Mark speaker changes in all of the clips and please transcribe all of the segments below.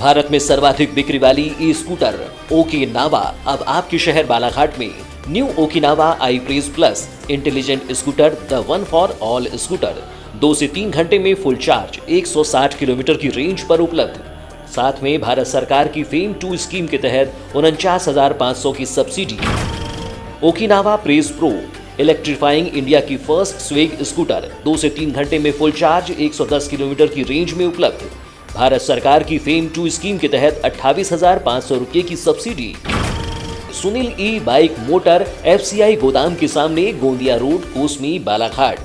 Speaker 1: भारत में सर्वाधिक बिक्री वाली ई स्कूटर ओकिनावा अब आपके शहर बालाघाट में। New Okinawa I praise plus intelligent scooter, the one for all scooter 2 से 3 घंटे में फुल चार्ज 160 किलोमीटर की रेंज पर उपलब्ध। साथ में भारत सरकार की फेम 2 स्कीम के तहत 49,500 की subsidy. Okinawa praise pro electrifying India की फर्स्ट स्वेग स्कूटर 2 से 3 घंटे में फुल चार्ज 110 किलोमीटर की रेंज में उपलब्ध। भारत सरकार की फेम 2 स्कीम के तहत 28,500 रुपये की सब्सिडी। सुनील ई बाइक मोटर FCI गोदाम के सामने, Gondia road, Kosmi, Balaghat.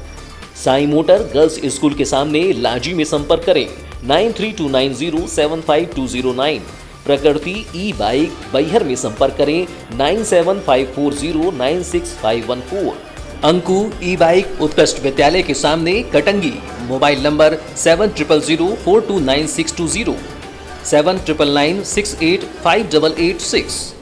Speaker 1: Sai motor girls school के सामने, लांजी में संपर्क करें 9329075209। प्रकृति ई बाइक बैहर में संपर्क करें 9754096514। अंकु ई बाइक उत्कृष्ट विद्यालय के सामने, Katangi. Mobile number 7000429620 7999685886।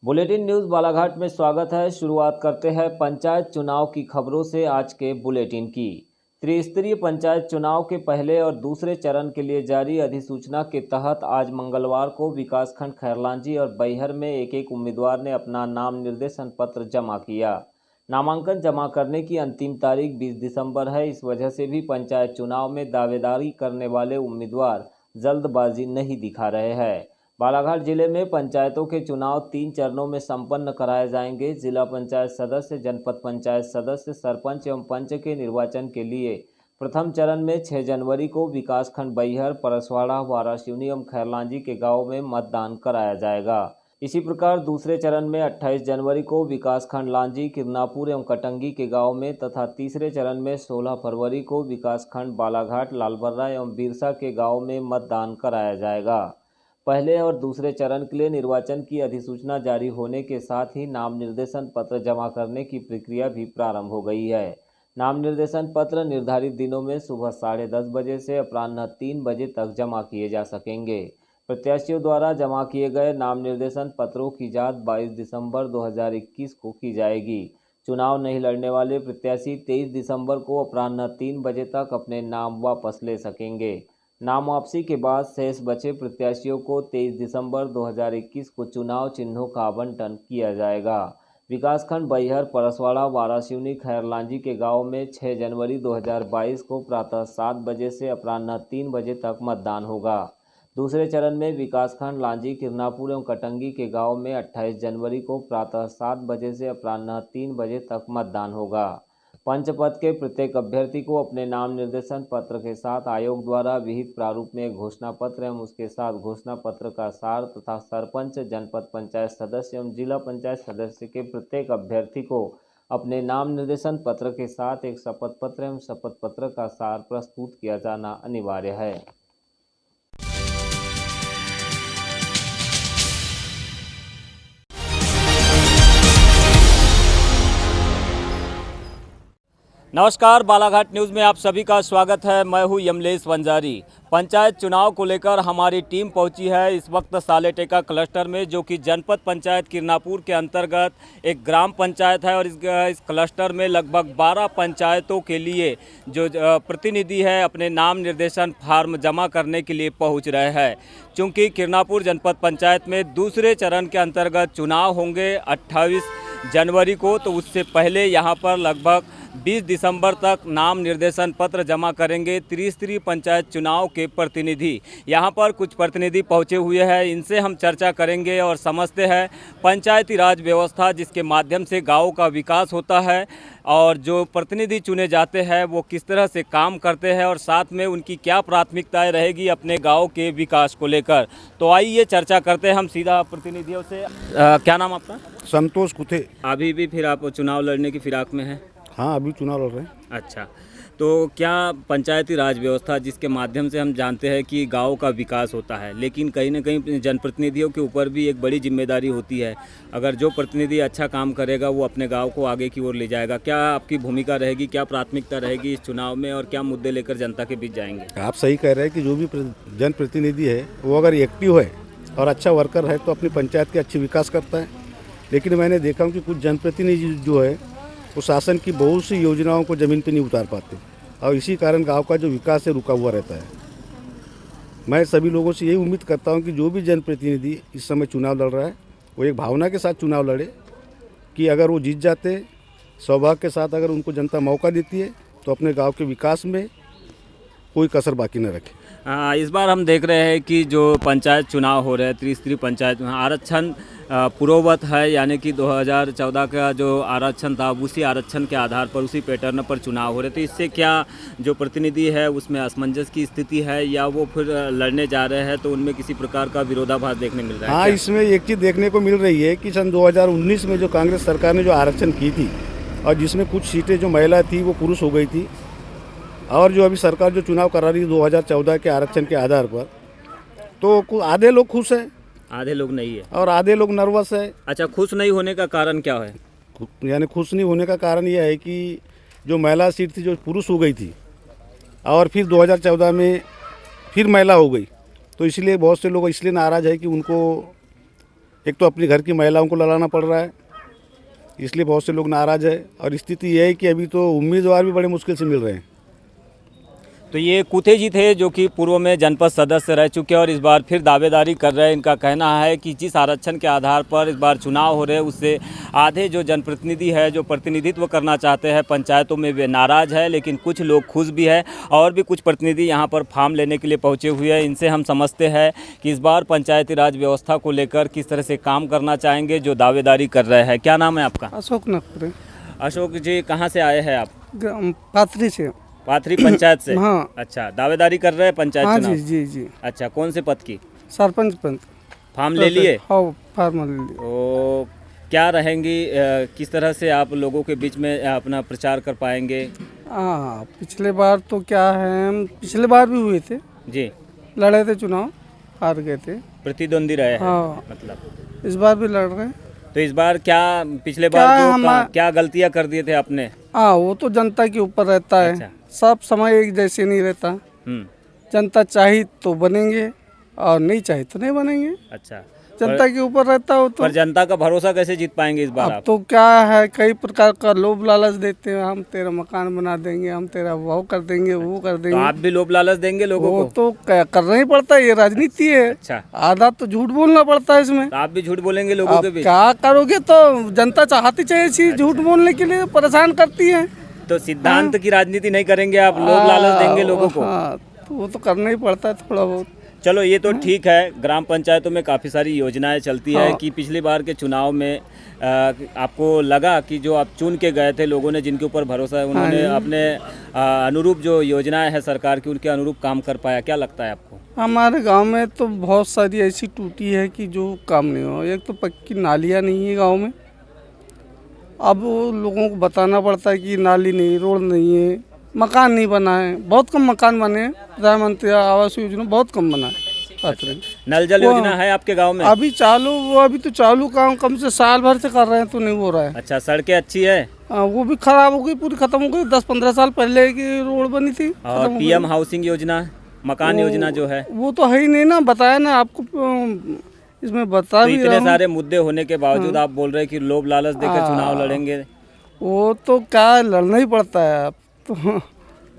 Speaker 2: Bulletin news Balaghat में स्वागत है। शुरुआत करते हैं पंचायत चुनाव की खबरों से आज के बुलेटिन की। त्रिस्तरीय पंचायत चुनाव के पहले और दूसरे चरण के लिए जारी अधिसूचना के तहत आज मंगलवार को विकासखंड खैरलांजी और बैहर में एक उम्मीदवार ने अपना नाम निर्देशन पत्र जमा किया। नामांकन जमा करने की अंतिम तारीख 20 दिसंबर है। इस वजह से भी पंचायत चुनाव में दावेदारी करने वाले उम्मीदवार जल्दबाजी नहीं दिखा रहे हैं। बालाघाट जिले में पंचायतों के चुनाव 3 चरणों में संपन्न कराए जाएंगे। जिला पंचायत सदस्य, जनपद पंचायत सदस्य, सरपंच एवं पंच के निर्वाचन के लिए प्रथम चरण में 6 जनवरी को विकासखंड बैहर, परसवाड़ा, वाराशिवनी एवं खैरलांजी के गाँव में मतदान कराया जाएगा। इसी प्रकार दूसरे चरण में 28 जनवरी को विकासखंड लांजी, किरनापुर एवं कटंगी के गाँव में तथा तीसरे चरण में 16 फरवरी को विकासखंड बालाघाट, लालबर्रा एवं बिरसा के गाँव में मतदान कराया जाएगा। पहले और दूसरे चरण के लिए निर्वाचन की अधिसूचना जारी होने के साथ ही नाम निर्देशन पत्र जमा करने की प्रक्रिया भी प्रारंभ हो गई है। नाम निर्देशन पत्र निर्धारित दिनों में सुबह 10:30 बजे से अपराह्न 3 बजे तक जमा किए जा सकेंगे। प्रत्याशियों द्वारा जमा किए गए नाम निर्देशन पत्रों की जांच 22 दिसंबर 2021 को की जाएगी। चुनाव नहीं लड़ने वाले प्रत्याशी 23 दिसंबर को अपराह्न 3 बजे तक अपने नाम वापस ले सकेंगे। नाम वापसी के बाद शेष बचे प्रत्याशियों को 23 दिसंबर 2021 को चुनाव चिन्हों का आवंटन किया जाएगा। विकासखंड बैहर, परसवाड़ा, वाराशिवनी, खैरलांजी के गांव में 6 जनवरी 2022 को प्रातः 7 बजे से अपराह्न 3 बजे तक मतदान होगा। दूसरे चरण में विकासखंड लांजी, किरनापुर एवं कटंगी के गाँव में 28 जनवरी को प्रातः 7 बजे से अपराह्न 3 बजे तक मतदान होगा। पंच पद के प्रत्येक अभ्यर्थी को अपने नाम निर्देशन पत्र के साथ आयोग द्वारा विहित प्रारूप में एक घोषणा पत्र एवं उसके साथ घोषणा पत्र का सार तथा सरपंच, जनपद पंचायत सदस्य एवं जिला पंचायत सदस्य के प्रत्येक अभ्यर्थी को अपने नाम निर्देशन पत्र के साथ एक शपथ पत्र एवं शपथ पत्र का सार प्रस्तुत किया जाना अनिवार्य है। नमस्कार, बालाघाट न्यूज़ में आप सभी का स्वागत है। मैं हूं यमलेश वंजारी। पंचायत चुनाव को लेकर हमारी टीम पहुंची है इस वक्त सालेटेका क्लस्टर में, जो कि जनपद पंचायत किरनापुर के अंतर्गत एक ग्राम पंचायत है। और इस क्लस्टर में लगभग 12 पंचायतों के लिए जो प्रतिनिधि है अपने नाम निर्देशन फार्म जमा करने के लिए पहुँच रहे हैं। चूँकि किरनापुर जनपद पंचायत में दूसरे चरण के अंतर्गत चुनाव होंगे 28 जनवरी को, तो उससे पहले यहाँ पर लगभग 20 दिसंबर तक नाम निर्देशन पत्र जमा करेंगे त्रिस्तरीय पंचायत चुनाव के प्रतिनिधि। यहाँ पर कुछ प्रतिनिधि पहुँचे हुए हैं, इनसे हम चर्चा करेंगे और समझते हैं पंचायती राज व्यवस्था जिसके माध्यम से गाँव का विकास होता है और जो प्रतिनिधि चुने जाते हैं वो किस तरह से काम करते हैं और साथ में उनकी क्या प्राथमिकताएं रहेगी अपने गाँव के विकास को लेकर। तो आइए चर्चा करते हैं हम सीधा प्रतिनिधियों से। क्या नाम आपका?
Speaker 3: संतोष कुथे।
Speaker 2: अभी भी फिर आप चुनाव लड़ने की फिराक में हैं?
Speaker 3: हाँ, अभी चुनाव लड़ रहे हैं।
Speaker 2: अच्छा, तो क्या पंचायती राज व्यवस्था जिसके माध्यम से हम जानते हैं कि गांव का विकास होता है, लेकिन कहीं ना कहीं जनप्रतिनिधियों के ऊपर भी एक बड़ी जिम्मेदारी होती है। अगर जो प्रतिनिधि अच्छा काम करेगा वो अपने गांव को आगे की ओर ले जाएगा। क्या आपकी भूमिका रहेगी, क्या प्राथमिकता रहेगी इस चुनाव में और क्या मुद्दे लेकर जनता के बीच जाएंगे?
Speaker 3: आप सही कह रहे हैं कि जो भी जनप्रतिनिधि है वो अगर एक्टिव है और अच्छा वर्कर है तो अपनी पंचायत के अच्छे विकास करता है। लेकिन मैंने देखा हूँ कि कुछ जनप्रतिनिधि जो है वो शासन की बहुत सी योजनाओं को ज़मीन पे नहीं उतार पाते और इसी कारण गांव का जो विकास है रुका हुआ रहता है। मैं सभी लोगों से यही उम्मीद करता हूं कि जो भी जनप्रतिनिधि इस समय चुनाव लड़ रहा है वो एक भावना के साथ चुनाव लड़े कि अगर वो जीत जाते, सौभाग्य के साथ अगर उनको जनता मौका देती है तो अपने गांव के विकास में कोई कसर बाकी न रखे।
Speaker 2: इस बार हम देख रहे हैं कि जो पंचायत चुनाव हो रहे हैं, त्रिस्तरीय पंचायत में आरक्षण पूर्ववत है, यानी कि 2014 का जो आरक्षण था उसी आरक्षण के आधार पर, उसी पैटर्न पर चुनाव हो रहे थे। इससे क्या जो प्रतिनिधि है उसमें असमंजस की स्थिति है या वो फिर लड़ने जा रहे हैं तो उनमें किसी प्रकार का विरोधाभास देखने मिल रहा है?
Speaker 3: हाँ, इसमें एक चीज़ देखने को मिल रही है कि सन 2019 में जो कांग्रेस सरकार ने जो आरक्षण की थी और जिसमें कुछ सीटें जो महिला थी वो पुरुष हो गई थी, और जो अभी सरकार जो चुनाव करा रही है 2014 के आरक्षण के आधार पर, तो आधे लोग खुश हैं,
Speaker 2: आधे लोग नहीं है
Speaker 3: और आधे लोग नर्वस है।
Speaker 2: अच्छा, खुश नहीं होने का कारण क्या है?
Speaker 3: यानी खुश नहीं होने का कारण यह है कि जो महिला सीट थी जो पुरुष हो गई थी और फिर 2014 में फिर महिला हो गई, तो इसलिए बहुत से लोग इसलिए नाराज़ है कि उनको एक तो अपने घर की महिलाओं को लड़ाना पड़ रहा है, इसलिए बहुत से लोग नाराज़ है। और स्थिति यह है कि अभी तो उम्मीदवार भी बड़े मुश्किल से मिल रहे हैं।
Speaker 2: तो ये कुथे जी थे जो कि पूर्व में जनपद सदस्य रह चुके हैं और इस बार फिर दावेदारी कर रहे हैं। इनका कहना है कि जिस आरक्षण के आधार पर इस बार चुनाव हो रहे हैं उससे आधे जो जनप्रतिनिधि है जो प्रतिनिधित्व करना चाहते हैं पंचायतों में वे नाराज़ है, लेकिन कुछ लोग खुश भी है और भी कुछ प्रतिनिधि यहाँ पर फॉर्म लेने के लिए पहुँचे हुए हैं। इनसे हम समझते हैं कि इस बार पंचायती राज व्यवस्था को लेकर किस तरह से काम करना चाहेंगे जो दावेदारी कर रहे हैं। क्या नाम है आपका?
Speaker 4: अशोक नकपुरे।
Speaker 2: अशोक जी, कहाँ से आए हैं आप?
Speaker 4: पाथरी से।
Speaker 2: पाथरी पंचायत से?
Speaker 4: हाँ।
Speaker 2: अच्छा, दावेदारी कर रहे हैं पंचायत
Speaker 4: हाँ
Speaker 2: चुनाव?
Speaker 4: जी जी जी।
Speaker 2: अच्छा, कौन से पद की?
Speaker 4: सरपंच पद।
Speaker 2: फॉर्म ले लिए?
Speaker 4: हाँ, फॉर्म ले लिए।
Speaker 2: तो क्या रहेंगी, किस तरह से आप लोगों के बीच में अपना प्रचार कर पाएंगे?
Speaker 4: हाँ, पिछले बार तो क्या है, पिछले बार भी हुए थे
Speaker 2: जी,
Speaker 4: लड़े थे चुनाव, हार गए थे।
Speaker 2: प्रतिद्वंदी रहे हैं
Speaker 4: हाँ,
Speaker 2: मतलब।
Speaker 4: इस बार भी लड़ रहे हैं।
Speaker 2: तो इस बार क्या, पिछले बार जो क्या गलतियां कर दिए थे आपने?
Speaker 4: हाँ, वो तो जनता के ऊपर रहता है।
Speaker 2: अच्छा।
Speaker 4: सब समय एक जैसे नहीं रहता। जनता चाही तो बनेंगे और नहीं चाही तो नहीं बनेंगे।
Speaker 2: अच्छा,
Speaker 4: जनता के ऊपर रहता हो तो।
Speaker 2: पर जनता का भरोसा कैसे जीत पाएंगे इस बार
Speaker 4: अब
Speaker 2: आप?
Speaker 4: तो क्या है, कई प्रकार का लोभ लालच देते हैं, हम तेरा मकान बना देंगे, हम तेरा वो कर देंगे, वो कर
Speaker 2: तो
Speaker 4: देंगे।
Speaker 2: आप भी लोभ लालच देंगे लोगों
Speaker 4: वो
Speaker 2: को?
Speaker 4: तो करना ही पड़ता है, ये राजनीति है।
Speaker 2: अच्छा,
Speaker 4: आधा तो झूठ बोलना पड़ता है इसमें।
Speaker 2: तो आप भी झूठ बोलेंगे लोगों के
Speaker 4: अब
Speaker 2: बीच?
Speaker 4: क्या करोगे, तो जनता चाहती चाहिए चीज, झूठ बोलने के लिए परेशान करती है।
Speaker 2: तो सिद्धांत की राजनीति नहीं करेंगे आप, लोभ लालच देंगे लोगों को?
Speaker 4: हाँ, तो वो तो करना ही पड़ता है थोड़ा बहुत।
Speaker 2: चलो, ये तो ठीक है। ग्राम पंचायतों में काफ़ी सारी योजनाएं चलती है कि पिछली बार के चुनाव में आपको लगा कि जो आप चुन के गए थे, लोगों ने जिनके ऊपर भरोसा है उन्होंने अपने अनुरूप जो योजनाएं हैं सरकार की उनके अनुरूप काम कर पाया? क्या लगता है आपको?
Speaker 4: हमारे गांव में तो बहुत सारी ऐसी टूटी है कि जो काम नहीं हो। एक तो पक्की नालियाँ नहीं है गाँव में, अब वो लोगों को बताना पड़ता है कि नाली नहीं, रोड नहीं है, मकान नहीं बना है। बहुत कम मकान बने हैं, प्रधानमंत्री आवास योजना बहुत कम बना है।
Speaker 2: नल जल योजना है आपके गांव में?
Speaker 4: अभी चालू, वो अभी तो चालू काम कम से साल भर से कर रहे हैं तो नहीं हो रहा है।
Speaker 2: अच्छा, सड़कें अच्छी है?
Speaker 4: वो भी खराब हो गई, पूरी खत्म हो गई। 10-15 साल पहले की रोड बनी थी।
Speaker 2: और पीएम हाउसिंग योजना, मकान योजना जो है
Speaker 4: वो तो है ही नहीं ना, बताया ना आपको, इसमें बता
Speaker 2: तो
Speaker 4: भी
Speaker 2: इतने
Speaker 4: रहा हूं।
Speaker 2: सारे मुद्दे होने के बावजूद आप बोल रहे हैं कि लोभ लालच देकर चुनाव लड़ेंगे?
Speaker 4: वो तो क्या लड़ना ही पड़ता है अब तो।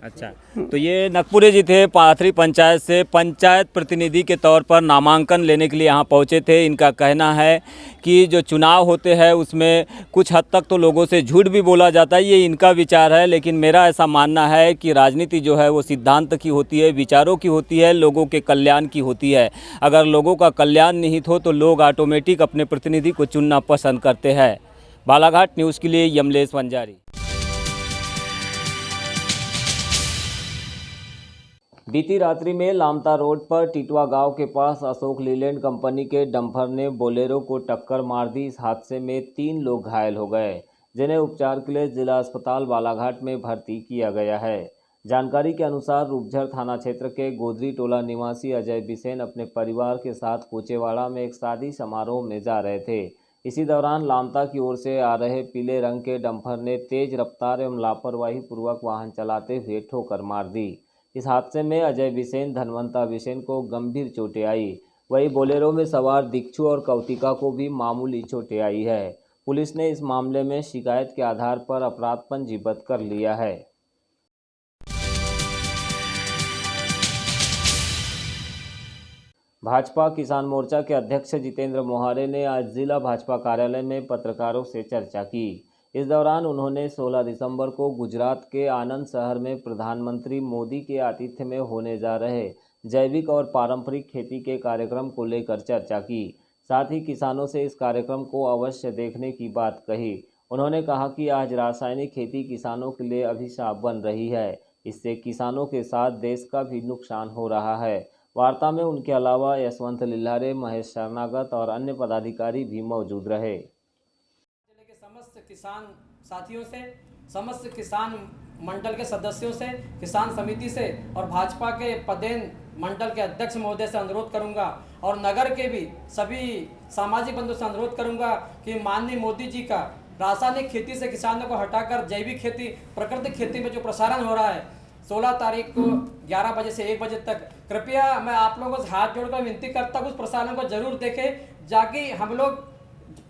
Speaker 2: अच्छा, तो ये नकपुरे जी थे पाथरी पंचायत से, पंचायत प्रतिनिधि के तौर पर नामांकन लेने के लिए यहाँ पहुँचे थे। इनका कहना है कि जो चुनाव होते हैं उसमें कुछ हद तक तो लोगों से झूठ भी बोला जाता है, ये इनका विचार है। लेकिन मेरा ऐसा मानना है कि राजनीति जो है वो सिद्धांत की होती है, विचारों की होती है, लोगों के कल्याण की होती है। अगर लोगों का कल्याण निहित हो तो लोग ऑटोमेटिक अपने प्रतिनिधि को चुनना पसंद करते हैं। बालाघाट न्यूज़ के लिए यमलेश वंजारी।
Speaker 5: बीती रात्रि में लामता रोड पर टिटवा गांव के पास अशोक लीलैंड कंपनी के डंपर ने बोलेरो को टक्कर मार दी। इस हादसे में 3 लोग घायल हो गए, जिन्हें उपचार के लिए जिला अस्पताल बालाघाट में भर्ती किया गया है। जानकारी के अनुसार रूपझर थाना क्षेत्र के गोदरी टोला निवासी अजय बिसेन अपने परिवार के साथ कोचेवाड़ा में एक शादी समारोह में जा रहे थे। इसी दौरान लामता की ओर से आ रहे पीले रंग के डंपर ने तेज रफ्तार एवं लापरवाही पूर्वक वाहन चलाते हुए ठोकर मार दी। इस हादसे में अजय बिसेन, धनवंता बिसेन को गंभीर चोटें आई। वहीं बोलेरो में सवार दीक्षु और कौतिका को भी मामूली चोटें आई है। पुलिस ने इस मामले में शिकायत के आधार पर अपराध पंजीबद्ध कर लिया है। भाजपा किसान मोर्चा के अध्यक्ष जितेंद्र मोहारे ने आज जिला भाजपा कार्यालय में पत्रकारों से चर्चा की। इस दौरान उन्होंने 16 दिसंबर को गुजरात के आनंद शहर में प्रधानमंत्री मोदी के आतिथ्य में होने जा रहे जैविक और पारंपरिक खेती के कार्यक्रम को लेकर चर्चा की। साथ ही किसानों से इस कार्यक्रम को अवश्य देखने की बात कही। उन्होंने कहा कि आज रासायनिक खेती किसानों के लिए अभिशाप बन रही है। इससे किसानों के साथ देश का भी नुकसान हो रहा है। वार्ता में उनके अलावा यशवंत लिल्हारे, महेश शरणागत और अन्य पदाधिकारी भी मौजूद रहे।
Speaker 6: जिले के समस्त किसान साथियों से, समस्त किसान मंडल के सदस्यों से, किसान समिति से और भाजपा के पदेन मंडल के अध्यक्ष महोदय से अनुरोध करूंगा और नगर के भी सभी सामाजिक बंधुओं से अनुरोध करूंगा कि माननीय मोदी जी का रासायनिक खेती से किसानों को हटाकर जैविक खेती, प्राकृतिक खेती में जो प्रसारण हो रहा है 16 तारीख को 11 बजे से 1 बजे तक, कृपया मैं आप लोगों से हाथ जोड़कर विनती करता हूँ उस प्रसारण को जरूर देखें, जाकि हम लोग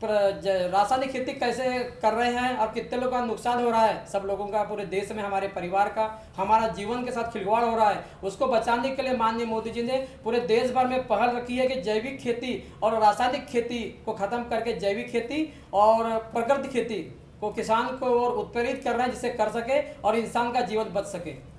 Speaker 6: रासायनिक खेती कैसे कर रहे हैं और कितने लोगों का नुकसान हो रहा है, सब लोगों का, पूरे देश में, हमारे परिवार का, हमारा जीवन के साथ खिलवाड़ हो रहा है, उसको बचाने के लिए माननीय मोदी जी ने पूरे देश भर में पहल रखी है कि जैविक खेती और रासायनिक खेती को खत्म करके जैविक खेती और प्राकृतिक खेती को किसान को और उत्प्रेरित कर रहे हैं, जिससे कर सके और इंसान का जीवन बच सके।